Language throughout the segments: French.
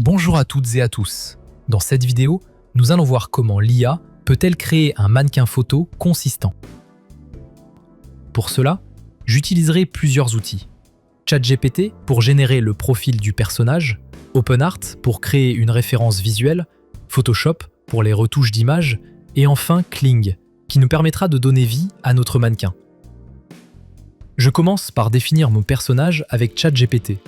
Bonjour à toutes et à tous. Dans cette vidéo, nous allons voir comment l'IA peut-elle créer un mannequin photo consistant. Pour cela, j'utiliserai plusieurs outils. ChatGPT pour générer le profil du personnage, OpenArt pour créer une référence visuelle, Photoshop pour les retouches d'images, et enfin Kling, qui nous permettra de donner vie à notre mannequin. Je commence par définir mon personnage avec ChatGPT.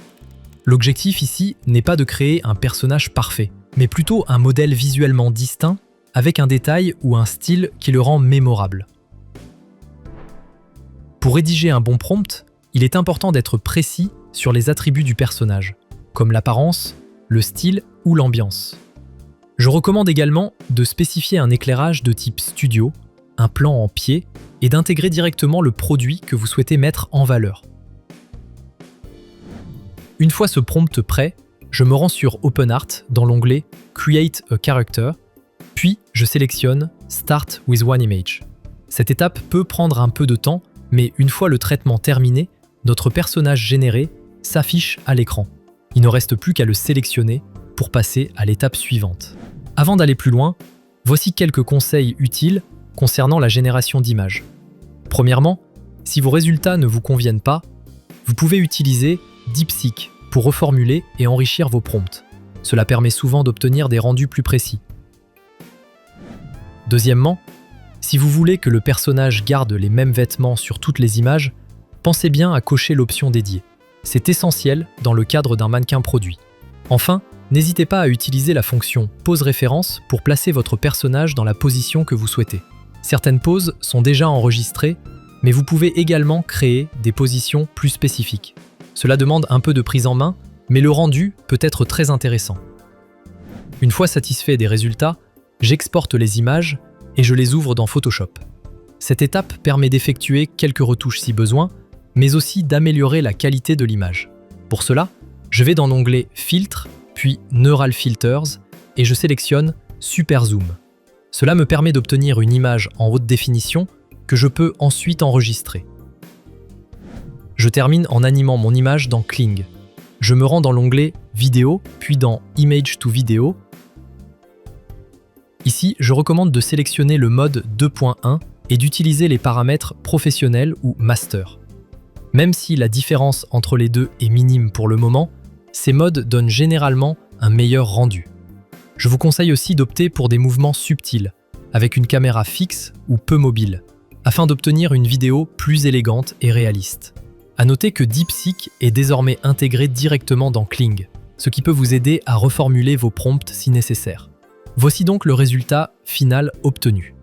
L'objectif ici n'est pas de créer un personnage parfait, mais plutôt un modèle visuellement distinct avec un détail ou un style qui le rend mémorable. Pour rédiger un bon prompt, il est important d'être précis sur les attributs du personnage, comme l'apparence, le style ou l'ambiance. Je recommande également de spécifier un éclairage de type studio, un plan en pied et d'intégrer directement le produit que vous souhaitez mettre en valeur. Une fois ce prompt prêt, je me rends sur OpenArt dans l'onglet Create a Character, puis je sélectionne Start with one image. Cette étape peut prendre un peu de temps, mais une fois le traitement terminé, notre personnage généré s'affiche à l'écran. Il ne reste plus qu'à le sélectionner pour passer à l'étape suivante. Avant d'aller plus loin, voici quelques conseils utiles concernant la génération d'images. Premièrement, si vos résultats ne vous conviennent pas, vous pouvez utiliser DeepSeek pour reformuler et enrichir vos prompts. Cela permet souvent d'obtenir des rendus plus précis. Deuxièmement, si vous voulez que le personnage garde les mêmes vêtements sur toutes les images, pensez bien à cocher l'option dédiée. C'est essentiel dans le cadre d'un mannequin produit. Enfin, n'hésitez pas à utiliser la fonction Pose référence pour placer votre personnage dans la position que vous souhaitez. Certaines poses sont déjà enregistrées, mais vous pouvez également créer des positions plus spécifiques. Cela demande un peu de prise en main, mais le rendu peut être très intéressant. Une fois satisfait des résultats, j'exporte les images et je les ouvre dans Photoshop. Cette étape permet d'effectuer quelques retouches si besoin, mais aussi d'améliorer la qualité de l'image. Pour cela, je vais dans l'onglet Filtres, puis Neural Filters, et je sélectionne Super Zoom. Cela me permet d'obtenir une image en haute définition que je peux ensuite enregistrer. Je termine en animant mon image dans Kling. Je me rends dans l'onglet Vidéo, puis dans Image to Video. Ici, je recommande de sélectionner le mode 2.1 et d'utiliser les paramètres professionnels ou master. Même si la différence entre les deux est minime pour le moment, ces modes donnent généralement un meilleur rendu. Je vous conseille aussi d'opter pour des mouvements subtils, avec une caméra fixe ou peu mobile, afin d'obtenir une vidéo plus élégante et réaliste. À noter que DeepSeek est désormais intégré directement dans Kling, ce qui peut vous aider à reformuler vos prompts si nécessaire. Voici donc le résultat final obtenu.